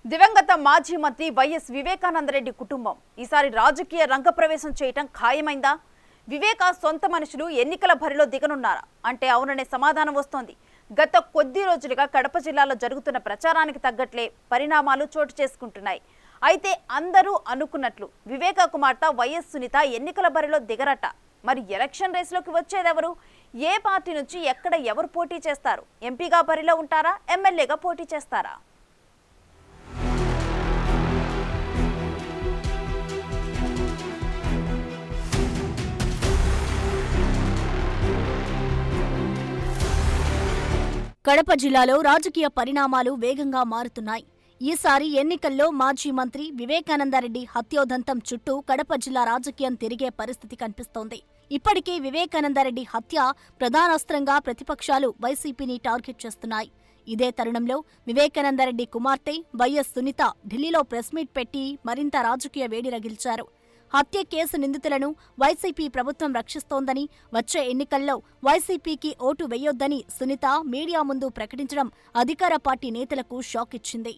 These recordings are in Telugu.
దివంగత మాజీ మంత్రి వైఎస్ వివేకానందరెడ్డి కుటుంబం ఈసారి రాజకీయ రంగప్రవేశం చేయటం ఖాయమైందా? వివేక సొంత మనుషులు ఎన్నికల బరిలో దిగనున్నారా అంటే అవుననే సమాధానం వస్తోంది. గత కొద్ది రోజులుగా కడప జిల్లాలో జరుగుతున్న ప్రచారానికి తగ్గట్లే పరిణామాలు చోటు చేసుకుంటున్నాయి. అయితే అందరూ అనుకున్నట్లు వివేక కుమార్తె వైఎస్ సునీత ఎన్నికల బరిలో దిగరట. మరి ఎలక్షన్ రేసులోకి వచ్చేదెవరు? ఏ పార్టీ నుంచి ఎక్కడ ఎవరు పోటీ చేస్తారు? ఎంపీగా బరిలో ఉంటారా? ఎమ్మెల్యేగా పోటీ చేస్తారా? కడప జిల్లాలో రాజకీయ పరిణామాలు వేగంగా మారుతున్నాయి. ఈసారి ఎన్నికల్లో మాజీ మంత్రి వివేకానందరెడ్డి హత్యోదంతం చుట్టూ కడప జిల్లా రాజకీయం తిరిగే పరిస్థితి కనిపిస్తోంది. ఇప్పటికే వివేకానందరెడ్డి హత్య ప్రధానాస్త్రంగా ప్రతిపక్షాలు వైసీపీని టార్గెట్ చేస్తున్నాయి. ఇదే తరుణంలో వివేకానందరెడ్డి కుమార్తె వైఎస్ సునీత ఢిల్లీలో ప్రెస్ మీట్ పెట్టి మరింత రాజకీయ వేడి రగిల్చారు. హత్య కేసు నిందితులను వైసీపీ ప్రభుత్వం రక్షిస్తోందని, వచ్చే ఎన్నికల్లో వైసీపీకి ఓటు వేయొద్దని సునీత మీడియా ముందు ప్రకటించడం అధికార పార్టీ నేతలకు షాక్ ఇచ్చింది.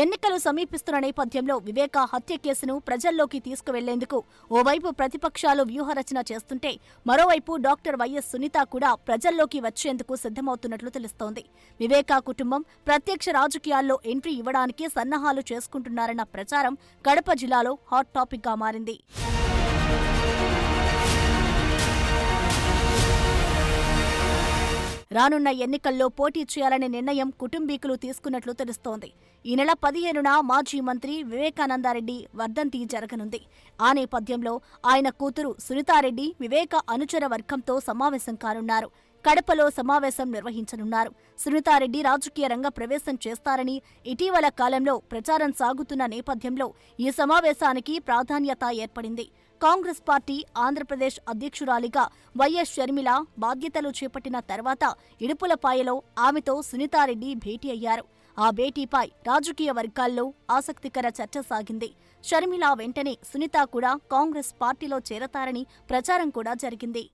ఎన్నికలు సమీపిస్తున్న నేపథ్యంలో వివేక హత్య కేసును ప్రజల్లోకి తీసుకువెళ్లేందుకు ఓవైపు ప్రతిపక్షాలు వ్యూహరచన చేస్తుంటే, మరోవైపు డాక్టర్ వైఎస్ సునీత కూడా ప్రజల్లోకి వచ్చేందుకు సిద్ధమవుతున్నట్లు తెలుస్తోంది. వివేక కుటుంబం ప్రత్యక్ష రాజకీయాల్లో ఎంట్రీ ఇవ్వడానికి సన్నాహాలు చేసుకుంటున్నారన్న ప్రచారం కడప జిల్లాలో హాట్ టాపిక్గా మారింది. రానున్న ఎన్నికల్లో పోటీ చేయాలనే నిర్ణయం కుటుంబీకులు తీసుకున్నట్లు తెలుస్తోంది. ఈ నెల 15న మాజీ మంత్రి వివేకానందరెడ్డి వర్ధంతి జరగనుంది. ఆ నేపథ్యంలో ఆయన కూతురు సునీతారెడ్డి వివేక అనుచర వర్గంతో సమావేశం కానున్నారు. కడపలో సమావేశం నిర్వహించనున్నారు. సునీతారెడ్డి రాజకీయ రంగ ప్రవేశం చేస్తారని ఇటీవల కాలంలో ప్రచారం సాగుతున్న నేపథ్యంలో ఈ సమావేశానికి ప్రాధాన్యత ఏర్పడింది. కాంగ్రెస్ పార్టీ ఆంధ్రప్రదేశ్ అధ్యక్షురాలిగా వైఎస్ షర్మిల బాధ్యతలు చేపట్టిన తర్వాత ఇడుపులపాయలో ఆమెతో సునీతారెడ్డి భేటీ అయ్యారు. ఆ భేటీపై రాజకీయ వర్గాల్లో ఆసక్తికర చర్చ సాగింది. షర్మిల వెంటనే సునీత కూడా కాంగ్రెస్ పార్టీలో చేరతారని ప్రచారం కూడా జరిగింది.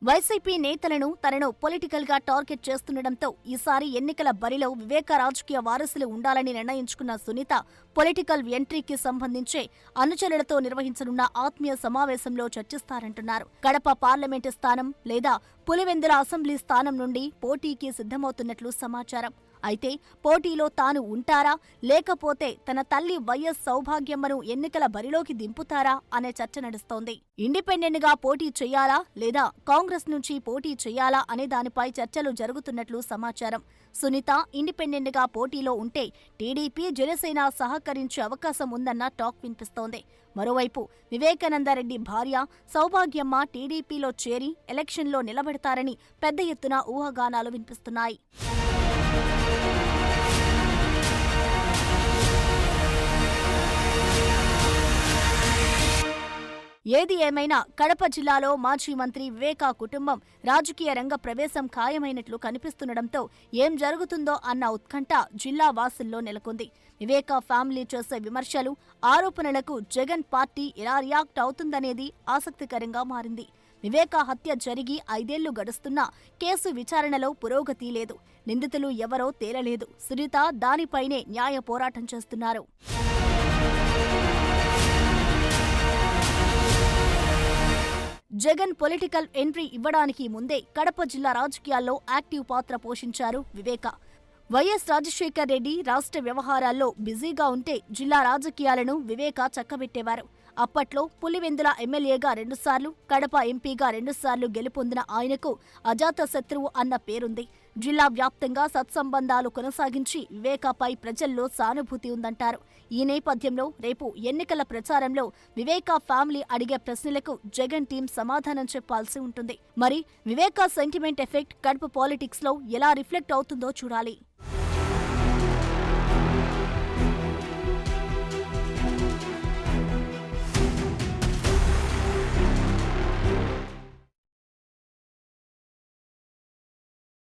వైసీపీ నేతలను తనను పొలిటికల్ గా టార్గెట్ చేస్తుండటంతో ఈసారి ఎన్నికల బరిలో వివేక రాజకీయ వారసులు ఉండాలని నిర్ణయించుకున్న సునీత పొలిటికల్ ఎంట్రీకి సంబంధించే అనుచరులతో నిర్వహించనున్న ఆత్మీయ సమావేశంలో చర్చిస్తారంటున్నారు. కడప పార్లమెంటు స్థానం లేదా పులివెందుల అసెంబ్లీ స్థానం నుండి పోటీకి సిద్ధమవుతున్నట్లు సమాచారం. అయితే పోటీలో తాను ఉంటారా, లేకపోతే తన తల్లి వైఎస్ సౌభాగ్యమ్మను ఎన్నికల బరిలోకి దింపుతారా అనే చర్చ నడుస్తోంది. ఇండిపెండెంట్ గా పోటీ చేయాలా లేదా కాంగ్రెస్ నుంచి పోటీ చేయాలా అనే దానిపై చర్చలు జరుగుతున్నట్లు సమాచారం. సునీత ఇండిపెండెంట్ గా పోటీలో ఉంటే టీడీపీ, జనసేన సహకరించే అవకాశం ఉందన్న టాక్ వినిపిస్తోంది. మరోవైపు వివేకానందరెడ్డి భార్య సౌభాగ్యమ్మ టీడీపీలో చేరి ఎలక్షన్లో నిలబెడతారని పెద్ద ఎత్తున ఊహాగానాలు వినిపిస్తున్నాయి. ఏది ఏమైనా కడప జిల్లాలో మాజీ మంత్రి వివేక కుటుంబం రాజకీయ రంగ ప్రవేశం ఖాయమైనట్లు కనిపిస్తుండటంతో ఏం జరుగుతుందో అన్న ఉత్కంఠ జిల్లా వాసుల్లో నెలకొంది. వివేక ఫ్యామిలీ చేసే విమర్శలు, ఆరోపణలకు జగన్ పార్టీ ఎలా రియాక్ట్ అవుతుందనేది ఆసక్తికరంగా మారింది. వివేక హత్య జరిగి 5 ఏళ్లు గడుస్తున్నా కేసు విచారణలో పురోగతి లేదు. నిందితులు ఎవరో తేలలేదు. సునీత దానిపైనే న్యాయ పోరాటం చేస్తున్నారు. జగన్ పొలిటికల్ ఎంట్రీ ఇవ్వడానికి ముందే కడప జిల్లా రాజకీయాల్లో యాక్టివ్ పాత్ర పోషించారు వివేక. వైఎస్ రాజశేఖర్ రెడ్డి రాష్ట్ర వ్యవహారాల్లో బిజీగా ఉంటే జిల్లా రాజకీయాలను వివేక చక్కబెట్టేవారు. అప్పట్లో పులివెందుల ఎమ్మెల్యేగా 2 సార్లు, కడప ఎంపీగా 2 సార్లు గెలుపొందిన ఆయనకు అజాతశత్రువు అన్న పేరుంది. జిల్లా వ్యాప్తంగా సత్సంబంధాలు కొనసాగించి వివేకపై ప్రజల్లో సానుభూతి ఉందంటారు. ఈ నేపథ్యంలో రేపు ఎన్నికల ప్రచారంలో వివేక ఫ్యామిలీ అడిగే ప్రశ్నలకు జగన్ టీం సమాధానం చెప్పాల్సి ఉంటుంది. మరి వివేక సెంటిమెంట్ ఎఫెక్ట్ కడప పాలిటిక్స్ లో ఎలా రిఫ్లెక్ట్ అవుతుందో చూడాలి.